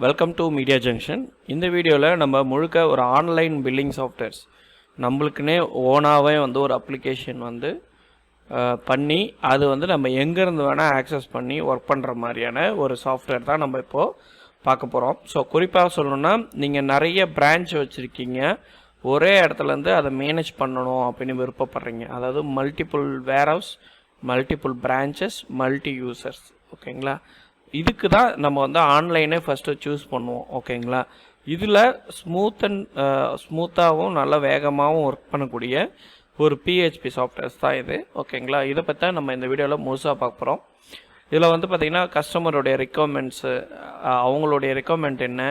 Welcome to media junction. இந்த வீடியோவில் நம்ம முழுக்க ஒரு ஆன்லைன் பில்லிங் சாஃப்ட்வேர்ஸ் நம்மளுக்குன்னே ஓனாகவே ஒரு அப்ளிகேஷன் பண்ணி அது நம்ம எங்கேருந்து வேணால் ஆக்சஸ் பண்ணி ஒர்க் பண்ணுற மாதிரியான ஒரு சாஃப்ட்வேர் தான் நம்ம இப்போது பார்க்க போகிறோம். ஸோ குறிப்பாக சொல்லணுன்னா, நீங்கள் நிறைய பிரான்ச் வச்சுருக்கீங்க, ஒரே இடத்துலேருந்து அதை மேனேஜ் பண்ணணும் அப்படின்னு விருப்பப்படுறீங்க. அதாவது multiple warehouse, multiple branches, multi users. ஓகேங்களா? இதுக்கு தான் நம்ம ஆன்லைனே ஃபஸ்ட்டு சூஸ் பண்ணுவோம். ஓகேங்களா? இதில் ஸ்மூத்தாகவும் நல்லா வேகமாகவும் ஒர்க் பண்ணக்கூடிய ஒரு பிஹெச்பி சாஃப்ட்வேர்ஸ் தான் இது. ஓகேங்களா? இதை பற்றி தான் நம்ம இந்த வீடியோவில் முழுசாக பார்க்க போகிறோம். இதில் பார்த்திங்கன்னா கஸ்டமருடைய ரெக்குவயர்மெண்ட்ஸு, அவங்களுடைய ரெக்குவயர்மெண்ட் என்ன,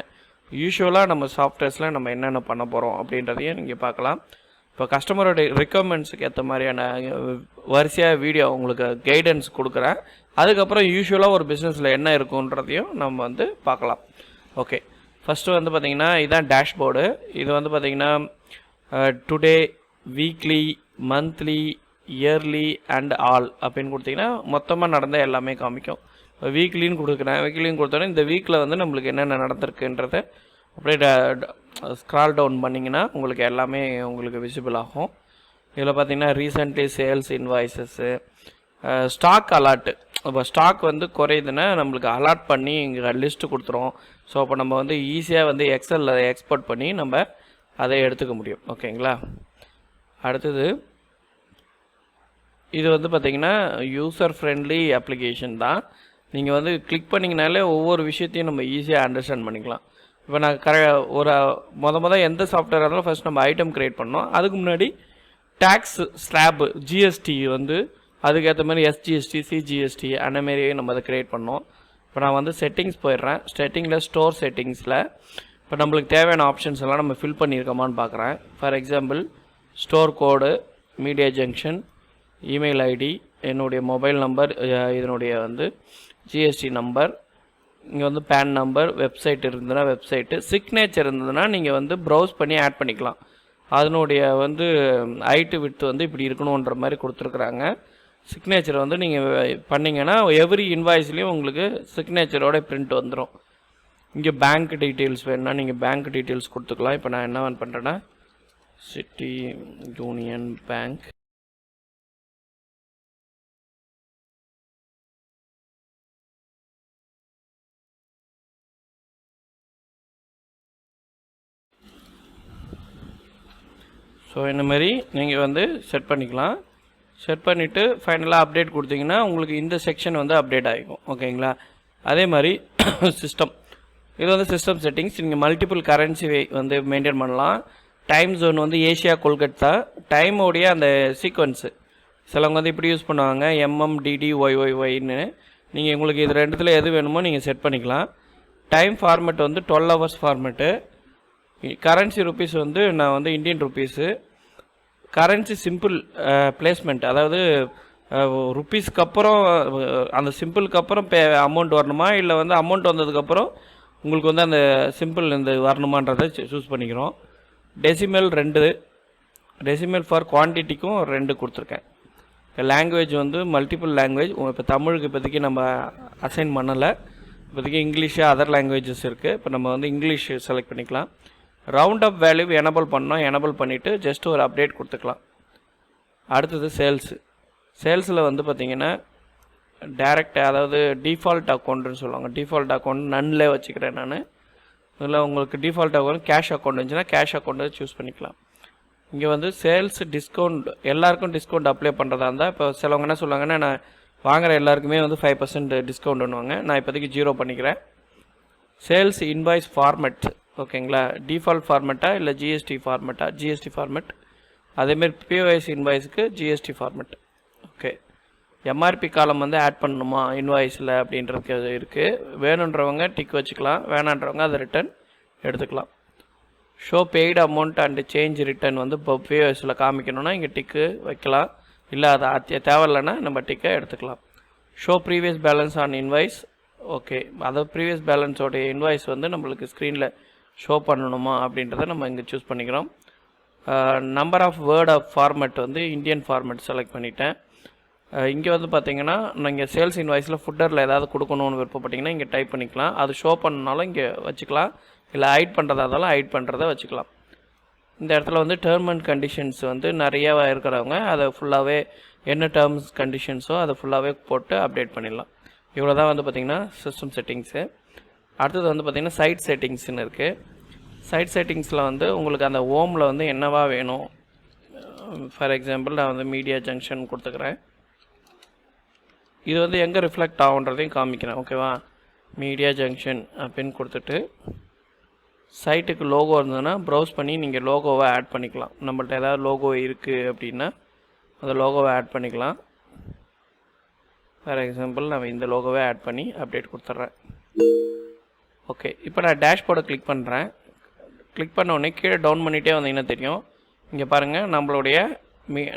யூஸ்வலாக நம்ம சாஃப்ட்வேர்ஸில் நம்ம என்னென்ன பண்ண போகிறோம் அப்படின்றதையும் நீங்கள் பார்க்கலாம். இப்போ கஸ்டமரோடைய ரெக்குவயர்மெண்ட்ஸுக்கு ஏற்ற மாதிரியான வரிசையாக வீடியோ உங்களுக்கு கைடன்ஸ் கொடுக்குறேன். அதுக்கப்புறம் யூஸ்வலாக ஒரு பிஸ்னஸில் என்ன இருக்குன்றதையும் நம்ம பார்க்கலாம். ஓகே, ஃபஸ்ட்டு பார்த்திங்கன்னா இதுதான் டேஷ்போர்டு. இது பார்த்திங்கன்னா today, weekly, monthly, yearly and all அப்படின்னு கொடுத்திங்கன்னா மொத்தமாக நடந்த எல்லாமே காமிக்கும். வீக்லின்னு கொடுக்குறேன். வீக்லின்னு கொடுத்தோன்னே இந்த வீக்கில் நம்மளுக்கு என்னென்ன நடந்திருக்குன்றதை அப்படியே ஸ்க்ரால் டவுன் பண்ணிங்கன்னா உங்களுக்கு எல்லாமே உங்களுக்கு விசிபிள் ஆகும். இதில் பார்த்திங்கன்னா ரீசெண்ட்லி சேல்ஸ் இன்வாய்ஸஸ்ஸு, ஸ்டாக் அலாட்டு. இப்போ ஸ்டாக் குறையுதுன்னா நம்மளுக்கு அலாட் பண்ணி இங்கே லிஸ்ட்டு கொடுத்துரும். ஸோ அப்போ நம்ம ஈஸியாக எக்ஸலில் எக்ஸ்போர்ட் பண்ணி நம்ம அதை எடுத்துக்க முடியும். ஓகேங்களா? அடுத்தது இது பார்த்திங்கன்னா யூசர் ஃப்ரெண்ட்லி அப்ளிகேஷன் தான். நீங்கள் கிளிக் பண்ணிங்கனாலே ஒவ்வொரு விஷயத்தையும் நம்ம ஈஸியாக அண்டர்ஸ்டாண்ட் பண்ணிக்கலாம். இப்போ நான் மொதல் எந்த சாஃப்ட்வேராக இருந்தாலும் ஃபஸ்ட் நம்ம ஐட்டம் க்ரியேட் பண்ணோம். அதுக்கு முன்னாடி டேக்ஸ் ஸ்லாப், ஜிஎஸ்டி அதுக்கேற்ற மாதிரி எஸ்ஜிஎஸ்டி, சிஜிஎஸ்டி அந்தமாரி நம்ம அதை க்ரியேட் பண்ணோம். இப்போ நான் செட்டிங்ஸ் போயிடுறேன். செட்டிங்கில் ஸ்டோர் செட்டிங்ஸில் இப்போ நம்மளுக்கு தேவையான ஆப்ஷன்ஸ் எல்லாம் நம்ம ஃபில் பண்ணியிருக்கோமான்னு பார்க்குறேன். For example store code, media junction, email ID, என்னுடைய மொபைல் நம்பர், இதனுடைய ஜிஎஸ்டி நம்பர், இங்கே பேன் நம்பர், வெப்சைட் இருந்ததுன்னா வெப்சைட்டு, சிக்னேச்சர் இருந்ததுன்னா நீங்கள் ப்ரௌஸ் பண்ணி ஆட் பண்ணிக்கலாம். அதனுடைய ஹைட்டு விட்த் இப்படி இருக்கணுன்ற மாதிரி கொடுத்துருக்குறாங்க. சிக்னேச்சர் நீங்கள் பண்ணிங்கன்னா எவ்ரி இன்வாய்ஸ்லேயும் உங்களுக்கு சிக்னேச்சரோட பிரிண்ட் வந்துடும். இங்கே பேங்க் டீட்டெயில்ஸ் வேணுன்னா நீங்கள் பேங்க் டீட்டெயில்ஸ் கொடுத்துக்கலாம். இப்போ நான் என்ன பண்ணுறேன்னா சிட்டி யூனியன் பேங்க், ஸோ இந்த மாதிரி நீங்கள் செட் பண்ணிக்கலாம். செட் பண்ணிவிட்டு ஃபைனலாக அப்டேட் கொடுத்தீங்கன்னா உங்களுக்கு இந்த செக்ஷன் அப்டேட் ஆகிக்கும். ஓகேங்களா? அதே மாதிரி சிஸ்டம், இது சிஸ்டம் செட்டிங்ஸ். நீங்கள் மல்டிபிள் கரன்சி மெயின்டைன் பண்ணலாம். டைம் ஜோன் ஏஷியா கொல்கத்தா, டைமோடைய அந்த சீக்வன்ஸு சிலவங்க இப்படி யூஸ் பண்ணுவாங்க, MMDD YYYன்னு. நீங்கள் உங்களுக்கு இது ரெண்டுத்தில் எது வேணுமோ நீங்கள் செட் பண்ணிக்கலாம். Time format 12 hours format. Currency rupees நான் Indian rupees. Currency symbol placement, அதாவது ருப்பீஸ்க்கு அப்புறம் அந்த சிம்பிளுக்கு அப்புறம் அமௌண்ட் வரணுமா, இல்லை அமௌண்ட் வந்ததுக்கப்புறம் உங்களுக்கு அந்த சிம்பிள் இந்த வரணுமான்றதை சூஸ் பண்ணிக்கிறோம். டெசிமல் 2, டெசிமல் ஃபார் குவான்டிட்டிக்கும் 2 கொடுத்துருக்கேன். இப்போ லாங்குவேஜ் மல்டிபிள் லாங்குவேஜ். இப்போ தமிழுக்கு இப்போதைக்கு நம்ம அசைன் பண்ணலை. இப்போதைக்கு இங்கிலீஷு, அதர் லாங்குவேஜஸ் இருக்குது. இப்போ நம்ம இங்கிலீஷ் செலக்ட் பண்ணிக்கலாம். ரவுண்ட் அப் வேல்யூ எனபிள் பண்ணோம். எனபிள் பண்ணிவிட்டு ஜஸ்ட் ஒரு அப்டேட் கொடுத்துக்கலாம். அடுத்தது சேல்ஸு. சேல்ஸில் பார்த்திங்கன்னா டைரக்ட், அதாவது டிஃபால்ட் அக்கௌண்ட்டுன்னு சொல்லுவாங்க. டிஃபால்ட் அக்கௌண்ட் நன்னிலே வச்சுக்கிறேன் நான். இதில் உங்களுக்கு டிஃபால்ட் அக்கௌண்ட் கேஷ் அக்கௌண்ட் இருந்துச்சுன்னா கேஷ் அக்கௌண்ட்டு சூஸ் பண்ணிக்கலாம். இங்கே சேல்ஸ் டிஸ்கவுண்ட், எல்லாருக்கும் டிஸ்கவுண்ட் அப்ளை பண்ணுறதா இருந்தால், இப்போ சிலவங்க என்ன சொல்லுவாங்கன்னா, நான் வாங்குகிற எல்லாருக்குமே 5% டிஸ்கவுண்ட் பண்ணுவாங்க. நான் இப்போதைக்கு 0 பண்ணிக்கிறேன். Sales invoice format. ஓகேங்களா? டிஃபால்ட் ஃபார்மெட்டா இல்லை ஜிஎஸ்டி ஃபார்மெட்டா? GST format. அதேமாரி பிஓஎஸ் இன்வாய்ஸுக்கு GST format. Okay, MRP column add பண்ணணுமா இன்வாய்ஸில் அப்படின்றது இருக்குது. வேணுன்றவங்க டிக் வச்சுக்கலாம், வேணான்றவங்க அதை ரிட்டன் எடுத்துக்கலாம். Show paid amount and change return இப்போ பிஓஎஸில் காமிக்கணும்னா இங்கே டிக்கு வைக்கலாம். இல்லை அது தேவையில்லைன்னா நம்ம டிக்கை எடுத்துக்கலாம். Show previous balance on invoice. Okay, அதாவது ப்ரீவியஸ் பேலன்ஸோடைய இன்வாய்ஸ் நம்மளுக்கு ஸ்க்ரீனில் ஷோ பண்ணணுமா அப்படின்றத நம்ம இங்கே சூஸ் பண்ணிக்கிறோம். Number of word of format Indian format select பண்ணிட்டேன். இங்கே வந்து பார்த்தீங்கன்னா நீங்கள் சேல்ஸ் இன்வாய்ஸில் ஃபுட்டரில் ஏதாவது கொடுக்கணும்னு விருப்பப்பட்டீங்கன்னா இங்கே டைப் பண்ணிக்கலாம். அது ஷோ பண்ணனாலும் இங்கே வச்சுக்கலாம், இல்லை ஹைட் பண்ணுறதா இருந்தாலும் ஹைட் பண்ணுறதை வச்சுக்கலாம். இந்த இடத்துல வந்து டேர்ம் அண்ட் கண்டிஷன்ஸ் வந்து நிறையா இருக்கிறவங்க அதை ஃபுல்லாகவே என்ன டேர்ம்ஸ் கண்டிஷன்ஸோ அதை ஃபுல்லாகவே போட்டு அப்டேட் பண்ணிடலாம். இவ்வளோ தான் வந்து பார்த்திங்கன்னா சிஸ்டம் செட்டிங்ஸு. அடுத்தது வந்து பார்த்திங்கன்னா சைட் செட்டிங்ஸ்னு இருக்குது. சைட் செட்டிங்ஸில் வந்து உங்களுக்கு அந்த ஹோமில் வந்து என்னவா வேணும், ஃபார் எக்ஸாம்பிள் நான் வந்து மீடியா ஜங்ஷன் கொடுத்துக்கிறேன். இது வந்து எங்கே ரிஃப்ளெக்ட் ஆகுன்றதையும் காமிக்கிறேன். ஓகேவா, மீடியா ஜங்ஷன் அப்படின்னு கொடுத்துட்டு சைட்டுக்கு லோகோ இருந்ததுன்னா ப்ரௌஸ் பண்ணி நீங்கள் லோகோவை ஆட் பண்ணிக்கலாம். நம்மள்ட்ட ஏதாவது லோகோ இருக்குது அப்படின்னா அந்த லோகோவை ஆட் பண்ணிக்கலாம். ஃபார் எக்ஸாம்பிள் நம்ம இந்த லோகோவை ஆட் பண்ணி அப்டேட் கொடுத்துட்றேன். ஓகே, இப்போ நான் டேஷ்போர்டை கிளிக் பண்ணுறேன். கிளிக் பண்ண உடனே கீழே டவுன் பண்ணிகிட்டே வந்தீங்கன்னா தெரியும். இங்கே பாருங்கள், நம்மளுடைய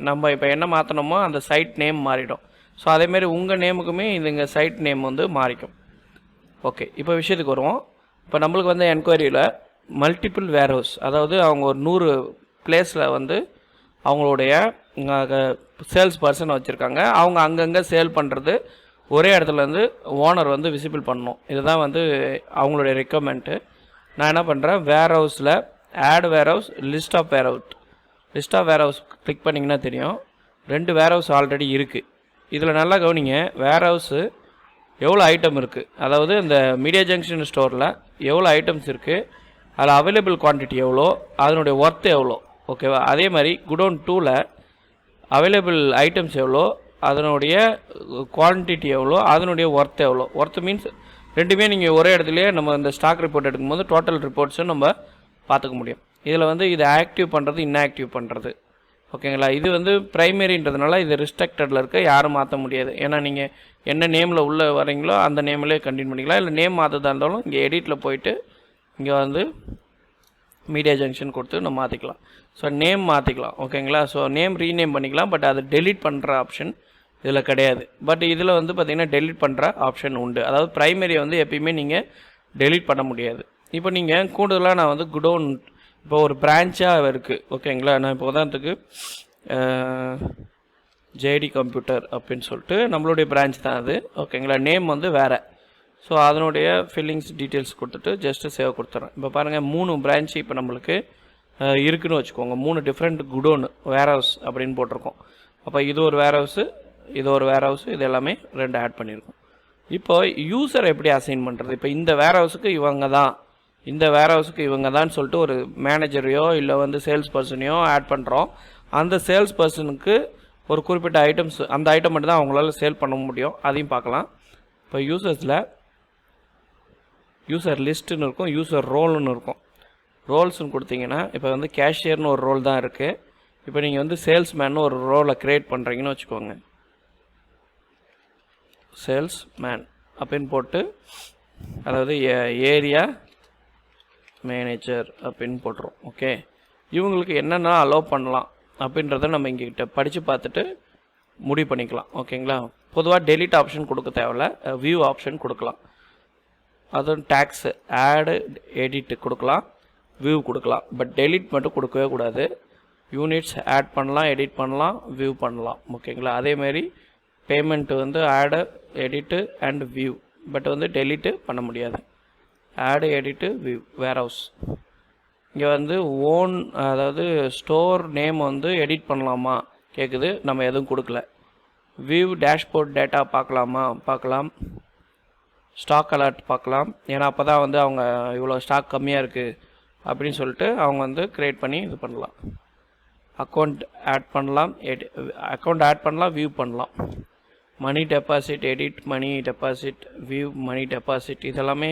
நம்ம இப்போ என்ன மாற்றணுமோ அந்த சைட் நேம் மாறிடும். ஸோ அதேமாரி உங்கள் நேமுக்குமே இதுங்க சைட் நேம் வந்து மாறிக்கும். ஓகே, இப்போ விஷயத்துக்கு வருவோம். இப்போ நம்மளுக்கு வந்து என்கொயரியில் மல்டிபிள் வேர்ஹவுஸ், அதாவது அவங்க ஒரு 100 பிளேஸில் வந்து அவங்களுடைய சேல்ஸ் பர்சன் வச்சுருக்காங்க. அவங்க அங்கங்கே சேல் பண்ணுறது ஒரே இடத்துலேருந்து ஓனர் வந்து விசிபிள் பண்ணணும். இதுதான் வந்து அவங்களுடைய ரெக்குவயர்மெண்ட்டு. நான் என்ன பண்ணுறேன், வேர்ஹவுஸில் add warehouse, list of warehouse click பண்ணிங்கன்னா தெரியும். 2 வேர்ஹவுஸ் ஆல்ரெடி இருக்குது. இதில் நல்லா கவனிங்க, வேர்ஹவுஸு எவ்வளோ ஐட்டம் இருக்குது, அதாவது இந்த மீடியா ஜங்ஷன் ஸ்டோரில் எவ்வளோ ஐட்டம்ஸ் இருக்குது, அதில் அவைலபிள் குவான்டிட்டி எவ்வளோ, அதனுடைய ஒர்த்து எவ்வளோ. ஓகேவா, அதே மாதிரி குடோன் 2ல் அவைலபிள் ஐட்டம்ஸ் எவ்வளோ, அதனுடைய குவான்டிட்டி எவ்வளோ, அதனுடைய ஒர்த்து எவ்வளோ. ஒர்த்து மீன்ஸ் ரெண்டுமே நீங்கள் ஒரே இடத்துலையே நம்ம இந்த ஸ்டாக் ரிப்போர்ட் எடுக்கும்போது டோட்டல் ரிப்போர்ட்ஸும் நம்ம பார்த்துக்க முடியும். இதில் வந்து இதை ஆக்டிவ் பண்ணுறது, இன்ஆக்டிவ் பண்ணுறது. ஓகேங்களா, இது வந்து ப்ரைமரின்றதுனால இது ரிஸ்ட்ரிக்டடில் இருக்க யாரும் மாற்ற முடியாது. ஏன்னா நீங்கள் என்ன நேமில் உள்ளே வரீங்களோ அந்த நேமிலே கண்டினியூ பண்ணிக்கலாம். இல்லை நேம் மாற்றதாக இருந்தாலும் இங்கே எடிட்டில் போயிட்டு இங்கே வந்து மீடியா ஜங்ஷன் கொடுத்து நம்ம மாற்றிக்கலாம். ஸோ நேம் மாற்றிக்கலாம். ஓகேங்களா, ஸோ நேம் ரீநேம் பண்ணிக்கலாம். பட் அது டெலிட் பண்ணுற ஆப்ஷன் இதில் கிடையாது. பட் இதில் வந்து பார்த்திங்கன்னா டெலிட் பண்ணுற ஆப்ஷன் உண்டு. அதாவது ப்ரைமரியை வந்து எப்பயுமே நீங்கள் டெலிட் பண்ண முடியாது. இப்போ நீங்கள் கூடுதலாக நான் வந்து குடோன் இப்போ ஒரு பிரான்ச்சாக இருக்குது. ஓகேங்களா, நான் இப்போ உதாரணத்துக்கு ஜேடி கம்ப்யூட்டர் அப்படின்னு சொல்லிட்டு நம்மளுடைய பிரான்ச் தான் அது. ஓகேங்களா, நேம் வந்து வேறு. ஸோ அதனுடைய ஃபில்லிங்ஸ் டீட்டெயில்ஸ் கொடுத்துட்டு ஜஸ்ட்டு சேவ் கொடுத்துட்றேன். இப்போ பாருங்கள் 3 பிரான்ச்சு இப்போ நம்மளுக்கு இருக்குதுன்னு வச்சுக்கோங்க. 3 டிஃப்ரெண்ட் குடோனு வேர்ஹவுஸ் அப்படின்னு போட்டிருக்கோம். அப்போ இது ஒரு வேர்ஹவுஸு, இது ஒரு வேர்ஹவுஸு, இது எல்லாமே 2 ஆட் பண்ணியிருக்கோம். இப்போ யூசரை எப்படி அசைன் பண்ணுறது, இப்போ இந்த வேர்ஹவுஸுக்கு இவங்க தான், இந்த வேர்ஹவுஸுக்கு இவங்க தான் சொல்லிட்டு ஒரு மேனேஜரையோ இல்லை வந்து சேல்ஸ் பர்சனையோ ஆட் பண்ணுறோம். அந்த சேல்ஸ் பர்சனுக்கு ஒரு குறிப்பிட்ட ஐட்டம்ஸ், அந்த ஐட்டம் மட்டும் தான் அவங்களால சேல் பண்ண முடியும். அதையும் பார்க்கலாம். இப்போ யூசர்ஸில் யூசர் லிஸ்ட்டுன்னு இருக்கும், யூசர் ரோல்னு இருக்கும். ரோல்ஸ்னு கொடுத்தீங்கன்னா இப்போ வந்து கேஷியர்னு ஒரு ரோல் தான் இருக்குது. இப்போ நீங்கள் வந்து சேல்ஸ்மேன் ஒரு ரோலை க்ரியேட் பண்ணுறீங்கன்னு வச்சுக்கோங்க. சேல்ஸ்மேன் அப்படின்னு போட்டு, அதாவது ஏரியா மேனேஜர் அப்படின்னு போட்டுரும். ஓகே, இவங்களுக்கு என்னென்ன அலோவ் பண்ணலாம் அப்படின்றத நம்ம இங்கிட்ட படித்து பார்த்துட்டு முடிவு பண்ணிக்கலாம். ஓகேங்களா, பொதுவாக டெலிட் ஆப்ஷன் கொடுக்க தேவையில்ல, வியூ ஆப்ஷன் கொடுக்கலாம். அதுவும் டேக்ஸு ஆடு எடிட் கொடுக்கலாம், வியூ கொடுக்கலாம். பட் டெலிட் மட்டும் கொடுக்கவே கூடாது. யூனிட்ஸ் ஆட் பண்ணலாம், எடிட் பண்ணலாம், வியூ பண்ணலாம். ஓகேங்களா, அதேமாரி பேமெண்ட்டு வந்து ஆடு, எடிட்டு அண்ட் வியூ. பட் வந்து டெலிட்டு பண்ண முடியாது. ஆடு, எடிட்டு, வியூ. வேர்ஹவுஸ் இங்கே வந்து ஓன், அதாவது ஸ்டோர் நேம் வந்து எடிட் பண்ணலாமா கேட்குது, நம்ம எதுவும் கொடுக்கல. வியூ டேஷ்போர்ட் டேட்டா பார்க்கலாமா, பார்க்கலாம். ஸ்டாக் அலர்ட் பார்க்கலாம். ஏன்னா அப்போ தான் வந்து அவங்க இவ்வளோ ஸ்டாக் கம்மியாக இருக்குது அப்படின்னு சொல்லிட்டு அவங்க வந்து க்ரியேட் பண்ணி இது பண்ணலாம். அக்கௌண்ட் ஆட் பண்ணலாம், அக்கௌண்ட் ஆட் பண்ணலாம், வியூ பண்ணலாம். மணி டெபாசிட், எடிட் மணி டெபாசிட், வியூ மணி டெபாசிட், இதெல்லாமே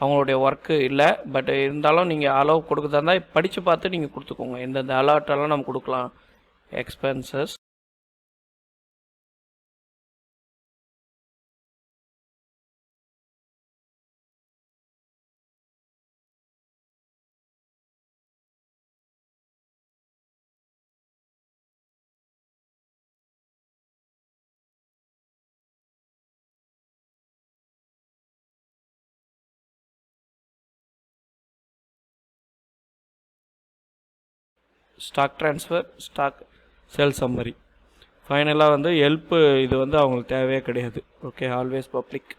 அவங்களுடைய ஒர்க்கு இல்லை. பட் இருந்தாலும் நீங்கள் அலோவ் கொடுக்குறதா இருந்தால் படித்து பார்த்து நீங்கள் கொடுத்துக்கோங்க. இந்தந்த அலர்ட்டெல்லாம் நம்ம கொடுக்கலாம். Expenses, stock transfer, stock sale summary. ஃபைனலாக வந்து ஹெல்ப்பு இது வந்து அவங்களுக்கு தேவையே கிடையாது. Okay, always public.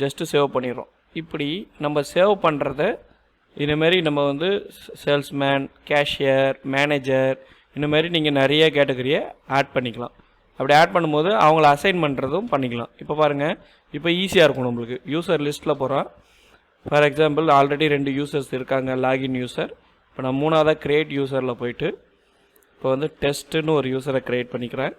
Just save பண்ணிடுறோம். இப்படி நம்ம சேவ் பண்ணுறத இதுமாரி நம்ம வந்து சேல்ஸ்மேன், கேஷியர், மேனேஜர் இந்தமாரி நீங்கள் நிறைய கேட்டகரியை ஆட் பண்ணிக்கலாம். அப்படி ஆட் பண்ணும்போது அவங்கள அசைன் பண்ணுறதும் பண்ணிக்கலாம். இப்போ பாருங்கள், இப்போ ஈஸியாக இருக்கும் நம்மளுக்கு. யூசர் லிஸ்ட்டில் போகிறோம். ஃபார் எக்ஸாம்பிள் ஆல்ரெடி 2 யூசர்ஸ் இருக்காங்க, லாகின் யூசர். இப்போ நான் 3ஆவதாக க்ரியேட் யூசரில் போயிட்டு இப்போ வந்து டெஸ்ட்டுன்னு ஒரு யூசரை க்ரியேட் பண்ணிக்கிறேன்.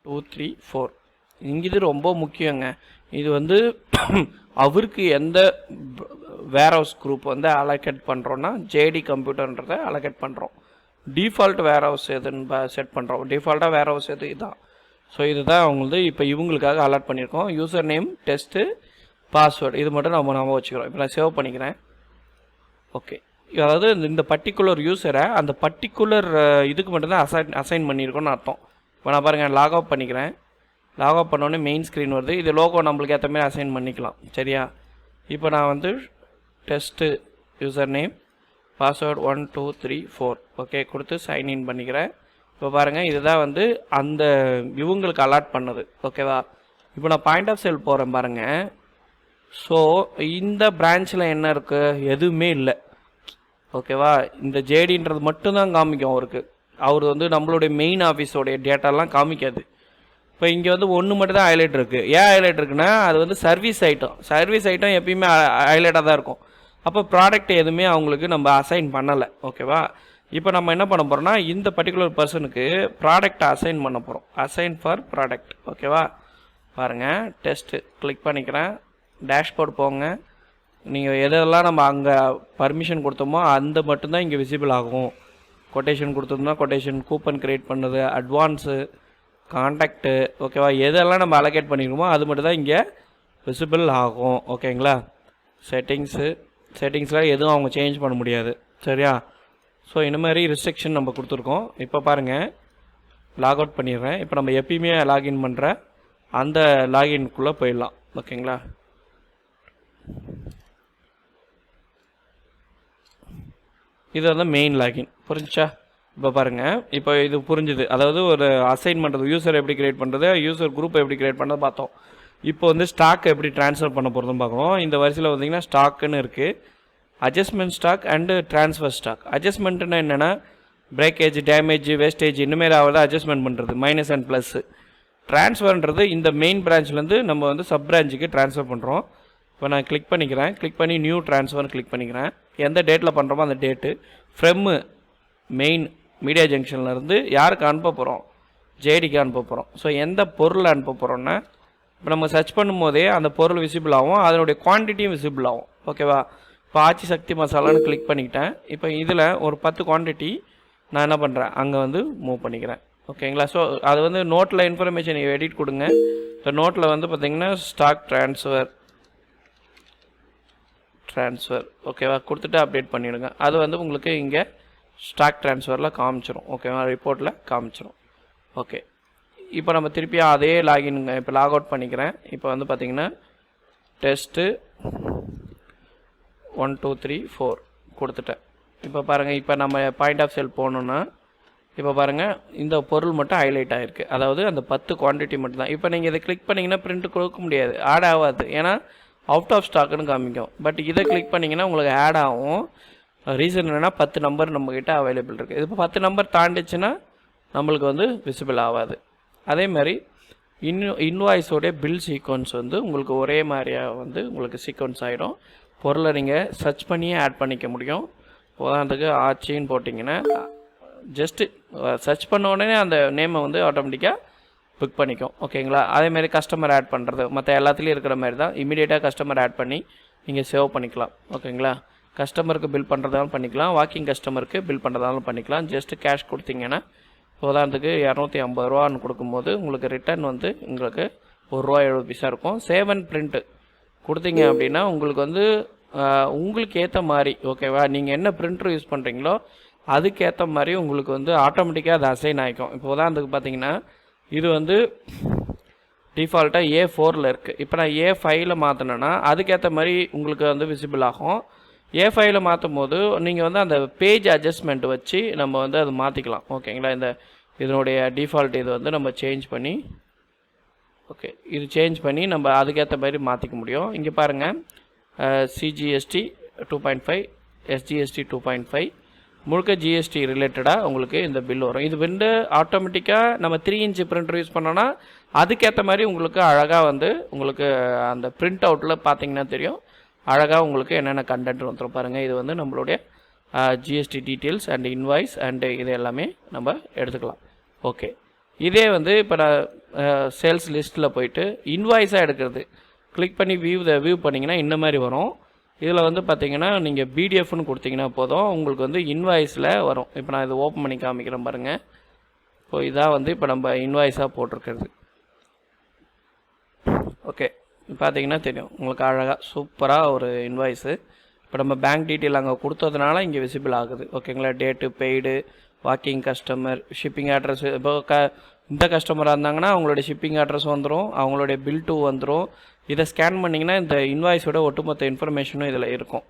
டூ 3 4 இங்கே இது ரொம்ப முக்கியங்க. இது வந்து அவருக்கு எந்த வேர்ஹவுஸ் குரூப் வந்து அலோகேட் பண்ணுறோன்னா ஜேடி கம்ப்யூட்டர்ன்றதை அலோகேட் பண்ணுறோம். டிஃபால்ட் வேர்ஹவுஸ் எதுன்னு செட் பண்ணுறோம். டிஃபால்ட்டாக வேர்ஹவுஸ் எது இதுதான். ஸோ இதுதான் அவங்களுக்கு இப்போ இவங்களுக்காக அலாட் பண்ணியிருக்கோம். யூசர் நேம், டெஸ்ட்டு, பாஸ்வேர்டு இது மட்டும் நம்ம வச்சுக்கிறோம். இப்போ நான் சேவ் பண்ணிக்கிறேன். ஓகே, அதாவது இந்த பர்டிகுலர் யூசரை அந்த பர்டிகுலர் இதுக்கு மட்டும்தான் அசைன் பண்ணியிருக்கோன்னு அர்த்தம். இப்போ நான் பாருங்கள், லாக் அவுட் பண்ணிக்கிறேன். லாக் அவுட் பண்ணோடனே மெயின் ஸ்க்ரீன் வருது. இது லோகோ நம்மளுக்கு ஏற்ற மாதிரி அசைன் பண்ணிக்கலாம். சரியா? இப்போ நான் வந்து test user name, password 1 2 3 4 okay கொடுத்து சைன்இன் பண்ணிக்கிறேன். இப்போ பாருங்கள், இதுதான் வந்து அந்த இவங்களுக்கு அலாட் பண்ணது. ஓகேவா? இப்போ நான் பாயிண்ட் ஆஃப் சேல் போகிறேன் பாருங்கள். ஸோ இந்த பிரான்ச்சில் என்ன இருக்குது? எதுவுமே இல்லை. ஓகேவா? இந்த ஜேடின்றது மட்டும்தான் காமிக்கும் அவருக்கு. அவர் வந்து நம்மளுடைய மெயின் ஆஃபீஸோடைய டேட்டாலாம் காமிக்காது. இப்போ இங்கே வந்து ஒன்று மட்டும் தான் ஹைலைட் இருக்குது. ஏன் ஹைலைட் இருக்குன்னா அது வந்து சர்வீஸ் ஐட்டம் எப்பயுமே ஹைலைட்டாக தான் இருக்கும். அப்போ ப்ராடக்ட் எதுவுமே அவங்களுக்கு நம்ம அசைன் பண்ணலை. ஓகேவா? இப்போ நம்ம என்ன பண்ண போகிறோம்னா இந்த பர்டிகுலர் பர்சனுக்கு ப்ராடக்ட் அசைன் பண்ண போகிறோம். Assign for product. ஓகேவா? பாருங்கள், டெஸ்ட்டு கிளிக் பண்ணிக்கிறேன். டேஷ்போர்ட் போங்க. நீங்கள் எதெல்லாம் நம்ம அங்கே பர்மிஷன் கொடுத்தோமோ அந்த மட்டும்தான் இங்கே விசிபிள் ஆகும். கொட்டேஷன் கொடுத்துருந்தோம், கொட்டேஷன், கூப்பன் கிரியேட் பண்ணது, அட்வான்ஸு, கான்டாக்டு. ஓகேவா? எதெல்லாம் நம்ம அலோகேட் பண்ணிக்கிறோமோ அது மட்டும் தான் இங்கே விசிபிள் ஆகும். ஓகேங்களா? செட்டிங்ஸில் எதுவும் அவங்க சேஞ்ச் பண்ண முடியாது. சரியா? ஸோ இந்த மாதிரி ரெஸ்ட்ரிக்ஷன் நம்ம கொடுத்துருக்கோம். இப்போ பாருங்கள், லாக் அவுட் பண்ணிடுறேன். இப்போ நம்ம எப்பயுமே லாகின் பண்ணுற அந்த லாகின்குள்ளே போயிடலாம். ஓகேங்களா? இது வந்து மெயின் லாகின். புரிஞ்சுச்சா? இப்போ பாருங்கள், இப்போ இது புரிஞ்சுது. அதாவது ஒரு அசைன் பண்ணுறது, யூசர் எப்படி கிரியேட் பண்ணுறது, யூசர் குரூப் எப்படி கிரியேட் பண்ணுறது பார்த்தோம். இப்போ வந்து ஸ்டாக் எப்படி ட்ரான்ஸ்ஃபர் பண்ண போகிறதுன்னு பார்க்குறோம். இந்த வரிசையில் பார்த்தீங்கன்னா ஸ்டாக்குன்னு இருக்குது. Adjustment stock and transfer stock. அட்ஜஸ்ட்மெண்ட்டுன்னா என்னென்னா பிரேக்கேஜ், டேமேஜ், வேஸ்டேஜ் இந்தமாரி ஆகிறத அட்ஜஸ்ட்மெண்ட் பண்ணுறது, மைனஸ் அண்ட் ப்ளஸ்ஸு. ட்ரான்ஸ்ஃபர்ன்றது இந்த மெயின் பிரான்ச்லேருந்து நம்ம வந்து சப் பிரான்ச்சுக்கு ட்ரான்ஸ்ஃபர் பண்ணுறோம். இப்போ நான் கிளிக் பண்ணிக்கிறேன். கிளிக் பண்ணி நியூ ட்ரான்ஸ்ஃபர்னு கிளிக் பண்ணிக்கிறேன். எந்த டேட்டில் பண்ணுறோமோ அந்த டேட்டு. ஃப்ரெம்மு மெயின் மீடியா ஜங்ஷன்லேருந்து யாருக்கு அனுப்ப போகிறோம்? ஜேடிக்கு அனுப்ப போகிறோம். ஸோ எந்த பொருளை அனுப்ப போகிறோன்னா இப்போ நம்ம சர்ச் பண்ணும்போதே அந்த பொருள் விசிபிள் ஆகும், அதனுடைய குவான்டிட்டியும் விசிபிள் ஆகும். ஓகேவா? இப்போ ஆச்சி சக்தி மசாலான்னு கிளிக் பண்ணிக்கிட்டேன். இப்போ இதில் ஒரு 10 குவான்டிட்டி நான் என்ன பண்ணுறேன், அங்கே வந்து மூவ் பண்ணிக்கிறேன். ஓகேங்களா? ஸோ அது வந்து நோட்டில் இன்ஃபர்மேஷன் எடிட் கொடுங்க. இப்போ நோட்டில் வந்து பார்த்திங்கன்னா ஸ்டாக் ட்ரான்ஸ்ஃபர் ஓகேவா கொடுத்துட்டு அப்டேட் பண்ணிவிடுங்க. அது வந்து உங்களுக்கு இங்கே ஸ்டாக் ட்ரான்ஸ்ஃபரில் காமிச்சிடும். ஓகேவா? ரிப்போர்ட்டில் காமிச்சிடும். ஓகே, இப்போ நம்ம திருப்பியும் அதே லாகின்ங்க. இப்போ லாக் அவுட் பண்ணிக்கிறேன். இப்போ வந்து பார்த்திங்கன்னா டெஸ்ட்டு 1 2 3 4 கொடுத்துட்டேன். இப்போ பாருங்கள், இப்போ நம்ம பாயிண்ட் ஆஃப் சேல் போகணுன்னா இப்போ பாருங்கள் இந்த பொருள் மட்டும் ஹைலைட் ஆகிருக்கு. அதாவது அந்த 10 குவான்டிட்டி மட்டும் தான். இப்போ நீங்கள் இதை கிளிக் பண்ணிங்கன்னா பிரிண்ட் கொடுக்க முடியாது, ஆட் ஆகாது. ஏன்னா அவுட் ஆஃப் ஸ்டாக்குன்னு காமிக்கும். பட் இதை கிளிக் பண்ணிங்கன்னா உங்களுக்கு ஆட் ஆகும். ரீசன் என்னென்னா 10 நம்பர் நம்மக்கிட்ட அவைலபிள் இருக்குது. இது இப்போ 10 நம்பர் தாண்டிச்சுன்னா நம்மளுக்கு வந்து விசிபிள் ஆகாது. அதே மாதிரி இன்வாய்ஸோடைய பில் சீக்வன்ஸ் வந்து உங்களுக்கு ஒரே மாதிரியாக வந்து உங்களுக்கு சீக்வன்ஸ் ஆகிடும். பொருளை நீங்கள் சர்ச் பண்ணியே ஆட் பண்ணிக்க முடியும். உதாரணத்துக்கு ஆச்சின்னு போட்டிங்கன்னா ஜஸ்ட்டு சர்ச் பண்ண உடனே அந்த நேமை வந்து ஆட்டோமேட்டிக்காக புக் பண்ணிக்கும். ஓகேங்களா? அதேமாதிரி கஸ்டமர் ஆட் பண்ணுறது மற்ற எல்லாத்துலேயும் இருக்கிற மாதிரி தான். இமீடியட்டாக கஸ்டமர் ஆட் பண்ணி நீங்கள் சேவ் பண்ணிக்கலாம். ஓகேங்களா? கஸ்டமருக்கு பில் பண்ணுறதாலும் பண்ணிக்கலாம், வாக்கிங் கஸ்டமருக்கு பில் பண்ணுறதாலும் பண்ணிக்கலாம். ஜஸ்ட்டு கேஷ் கொடுத்தீங்கன்னா உதாரணத்துக்கு 250 ரூபான்னு கொடுக்கும்போது உங்களுக்கு ரிட்டர்ன் வந்து உங்களுக்கு ₹1.70 இருக்கும். சேவ் அண்ட் பிரிண்ட்டு கொடுத்தீங்க அப்படின்னா உங்களுக்கு வந்து உங்களுக்கு ஏற்ற மாதிரி, ஓகேவா, நீங்கள் என்ன பிரிண்டர் யூஸ் பண்ணுறீங்களோ அதுக்கேற்ற மாதிரி உங்களுக்கு வந்து ஆட்டோமேட்டிக்காக அது அசைன் ஆகிக்கும். இப்போ உதாரணத்துக்கு பார்த்தீங்கன்னா இது வந்து டிஃபால்ட்டாக A4ல் இருக்குது. இப்போ நான் A5ல் மாற்றினேன்னா அதுக்கேற்ற மாதிரி உங்களுக்கு வந்து விசிபிள் ஆகும். A5ல் மாற்றும் போது நீங்கள் வந்து அந்த பேஜ் அட்ஜஸ்ட்மெண்ட் வச்சு நம்ம வந்து அது மாற்றிக்கலாம். ஓகேங்களா, இதனுடைய டிஃபால்ட் இது வந்து நம்ம சேஞ்ச் பண்ணி இது சேஞ்ச் பண்ணி நம்ம அதுக்கேற்ற மாதிரி மாற்றிக்க முடியும். இங்கே பாருங்கள், CGST 2.5 SGST 2.5 முழுக்க ஜிஎஸ்டி ரிலேட்டடாக உங்களுக்கு இந்த பில் வரும். இது வந்து ஆட்டோமேட்டிக்காக நம்ம 3 இன்ச் பிரிண்டர் யூஸ் பண்ணோன்னா அதுக்கேற்ற மாதிரி உங்களுக்கு அழகாக வந்து உங்களுக்கு அந்த பிரிண்ட் அவுட்டில் பார்த்தீங்கன்னா தெரியும், அழகாக உங்களுக்கு என்னென்ன கண்டென்ட் வந்துடும் பாருங்கள். இது வந்து நம்மளுடைய GST details and invoice and இது எல்லாமே நம்ம எடுத்துக்கலாம். ஓகே, இதே வந்து இப்போ நான் சேல்ஸ் லிஸ்ட்டில் போயிட்டு இன்வாய்ஸாக எடுக்கிறது கிளிக் பண்ணி வியூ பண்ணிங்கன்னா இந்த மாதிரி வரும். இதில் வந்து பார்த்தீங்கன்னா நீங்கள் பிடிஎஃப்னு கொடுத்தீங்கன்னா போதும், உங்களுக்கு வந்து இன்வாய்ஸில் வரும். இப்போ நான் இதை ஓப்பன் பண்ணி காமிக்கிறேன் பாருங்கள். இப்போ இதான் வந்து இப்போ நம்ம இன்வாய்ஸாக போட்டிருக்கிறது. ஓகே, பார்த்தீங்கன்னா தெரியும் உங்களுக்கு அழகாக சூப்பராக ஒரு இன்வாய்ஸு. இப்போ நம்ம பேங்க் டீட்டெயில் அங்கே கொடுத்ததுனால இங்கே விசிபிள் ஆகுது. ஓகேங்களா, date, paid, walking customer, shipping address. இப்போ இந்த கஸ்டமராக இருந்தாங்கன்னா அவங்களுடைய ஷிப்பிங் அட்ரஸ் வந்துடும், அவங்களுடைய பில் டூ வந்துடும். இதை ஸ்கேன் பண்ணிங்கன்னா இந்த இன்வாய்ஸோட ஒட்டுமொத்த இன்ஃபர்மேஷனும் இதில் இருக்கும்.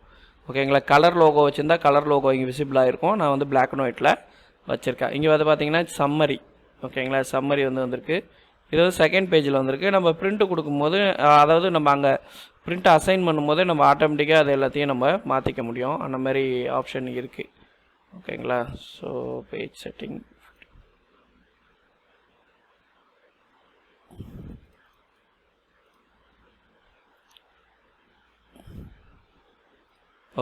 ஓகேங்களா, கலர் லோகோ வச்சுருந்தா கலர் லோகோ இங்கே விசிபிளாக இருக்கும். நான் வந்து பிளாக் அண்ட் ஒயிட்டில் வச்சுருக்கேன். இங்கே வந்து பார்த்தீங்கன்னா சம்மரி. ஓகேங்களா, சம்மரி வந்திருக்கு. இது வந்து செகண்ட் பேஜில் வந்திருக்கு. நம்ம பிரிண்ட்டு கொடுக்கும்போது, அதாவது நம்ம அங்கே பிரிண்ட் அசைன் பண்ணும்போது நம்ம ஆட்டோமேட்டிக்காக அது எல்லாத்தையும் நம்ம மாற்றிக்க முடியும். அந்த மாதிரி ஆப்ஷன் இருக்குது. ஓகேங்களா, ஸோ பேஜ் செட்டிங்.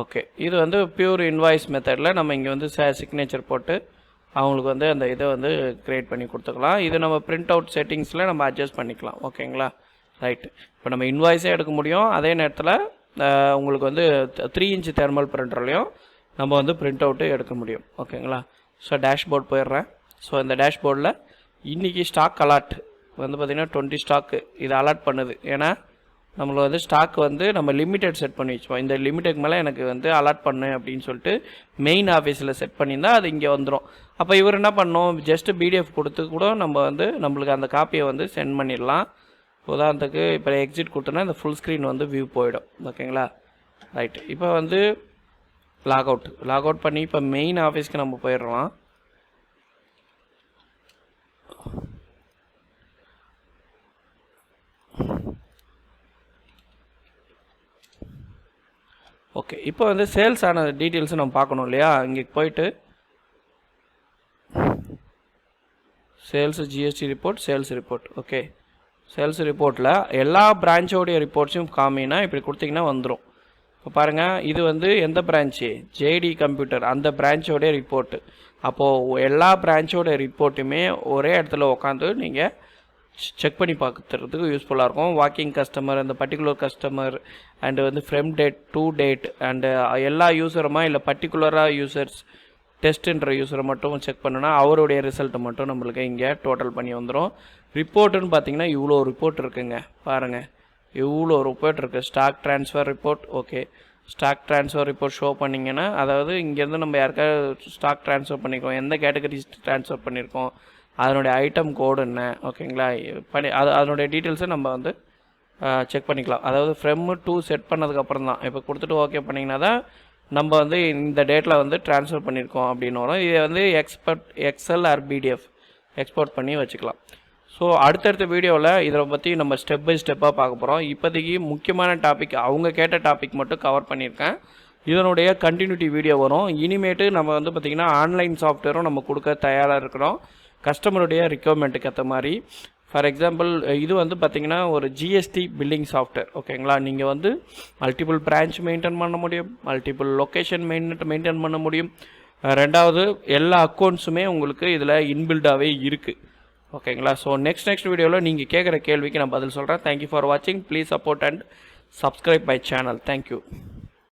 ஓகே, இது வந்து பியூர் இன்வாய்ஸ் மெத்தடில் நம்ம இங்கே வந்து சிக்னேச்சர் போட்டு அவங்களுக்கு வந்து அந்த இதை வந்து க்ரியேட் பண்ணி கொடுத்துக்கலாம். இது நம்ம பிரிண்ட் அவுட் செட்டிங்ஸில் நம்ம அட்ஜஸ்ட் பண்ணிக்கலாம். ஓகேங்களா, ரைட்டு. இப்போ நம்ம இன்வாய்ஸே எடுக்க முடியும், அதே நேரத்தில் உங்களுக்கு வந்து 3 இன்ச் தெர்மல் பிரிண்டர்லையும் நம்ம வந்து பிரிண்ட் அவுட்டு எடுக்க முடியும். ஓகேங்களா, ஸோ டேஷ்போர்ட் போயிடுறேன். ஸோ இந்த டேஷ்போர்டில் இன்றைக்கி ஸ்டாக் அலாட் வந்து பார்த்திங்கன்னா 20 ஸ்டாக்கு இது அலாட் பண்ணுது. ஏன்னா நம்மளை வந்து ஸ்டாக் வந்து நம்ம லிமிட்டட் செட் பண்ணி வச்சுப்போம். இந்த லிமிட்டுக்கு மேலே எனக்கு வந்து அலாட் பண்ணு அப்படின்னு சொல்லிட்டு மெயின் ஆஃபீஸில் செட் பண்ணியிருந்தால் அது இங்கே வந்துடும். அப்போ இவர் என்ன பண்ணோம், ஜஸ்ட்டு பிடிஎஃப் கொடுத்து கூட நம்ம வந்து நம்மளுக்கு அந்த காப்பியை வந்து சென்ட் பண்ணிடலாம். உதாரணத்துக்கு இப்போ எக்ஸிட் கொடுத்தோன்னா இந்த ஃபுல் ஸ்க்ரீன் வந்து வியூ போயிடும். ஓகேங்களா, ரைட்டு. இப்போ வந்து லாக் அவுட் பண்ணி இப்போ மெயின் ஆஃபீஸ்க்கு நம்ம போயிடலாம். ஓகே, இப்போ வந்து சேல்ஸ் ஆன டீட்டெயில்ஸும் நம்ம பார்க்கணும் இல்லையா. இங்கே போயிட்டு sales GST report, sales report. Okay, sales ரிப்போர்ட்டில் எல்லா பிரான்ச்சோடைய ரிப்போர்ட்ஸையும் காமினா இப்படி கொடுத்தீங்கன்னா வந்துடும். இப்போ பாருங்கள், இது வந்து எந்த பிரான்ச்சு, ஜேடி கம்ப்யூட்டர், அந்த பிரான்ச்சோடைய ரிப்போர்ட்டு. அப்போது எல்லா பிரான்ச்சோடைய ரிப்போர்ட்டுமே ஒரே இடத்துல உட்காந்து நீங்கள் செக் பண்ணி பார்க்குறதுக்கு யூஸ்ஃபுல்லாக இருக்கும். வாக்கிங் கஸ்டமர், அந்த பர்டிகுலர் கஸ்டமர் அண்டு வந்து from date, to date and எல்லா யூஸருமா இல்லை பர்டிகுலராக யூசர்ஸ் டெஸ்ட்டுன்ற யூஸரை மட்டும் செக் பண்ணுன்னா அவருடைய ரிசல்ட்டை மட்டும் நம்மளுக்கு இங்கே டோட்டல் பண்ணி வந்துடும். ரிப்போர்ட்டுன்னு பார்த்தீங்கன்னா இவ்வளோ ரிப்போர்ட் இருக்குங்க பாருங்கள், இவ்வளோ ரிப்போர்ட் இருக்குது. Stock transfer report. Okay, stock transfer report show பண்ணிங்கன்னா அதாவது இங்கேருந்து நம்ம யாருக்காவது ஸ்டாக் ட்ரான்ஸ்ஃபர் பண்ணியிருக்கோம், எந்த கேட்டகரி ட்ரான்ஸ்ஃபர் பண்ணியிருக்கோம், அதனுடைய ஐட்டம் கோடு என்ன, ஓகேங்களா, அதனுடைய டீட்டெயில்ஸை நம்ம வந்து செக் பண்ணிக்கலாம். அதாவது ஃப்ரம் டூ செட் பண்ணதுக்கப்புறம் தான் இப்போ கொடுத்துட்டு ஓகே பண்ணிங்கன்னா தான் நம்ம வந்து இந்த டேட்டில் வந்து ட்ரான்ஸ்ஃபர் பண்ணியிருக்கோம் அப்படின்னு வரும். இதை வந்து எக்ஸல் ஆர் பிடிஎஃப் எக்ஸ்போர்ட் பண்ணி வச்சுக்கலாம். ஸோ அடுத்தடுத்த வீடியோவில் இதை பற்றி நம்ம ஸ்டெப் பை ஸ்டெப்பாக பார்க்க போகிறோம். இப்போதைக்கு முக்கியமான டாபிக், அவங்க கேட்ட டாபிக் மட்டும் கவர் பண்ணியிருக்கேன். இதனுடைய கண்டினியூட்டி வீடியோ வரும். இனிமேட்டு நம்ம வந்து பார்த்திங்கன்னா ஆன்லைன் சாஃப்ட்வேரும் நம்ம கொடுக்க தயாராக இருக்கிறோம், கஸ்டமருடைய ரிக்வயர்மெண்ட்டுக்கு ஏற்ற மாதிரி. ஃபார் எக்ஸாம்பிள் இது வந்து பார்த்திங்கன்னா ஒரு ஜிஎஸ்டி பில்லிங் சாஃப்ட்வேர். ஓகேங்களா, நீங்கள் வந்து மல்டிபிள் பிரான்ச் மெயின்டைன் பண்ண முடியும், மல்டிபிள் லொக்கேஷன் மெயின்டைன் பண்ண முடியும். ரெண்டாவது எல்லா அக்கௌண்ட்ஸுமே உங்களுக்கு இதில் இன்பில்டாகவே இருக்குது. ஓகேங்களா, ஸோ நெக்ஸ்ட் வீடியோவில் நீங்கள் கேட்குற கேள்விக்கு நான் பதில் சொல்கிறேன். தேங்க்யூ ஃபார் வாட்சிங். Please support and subscribe my channel. Thank you.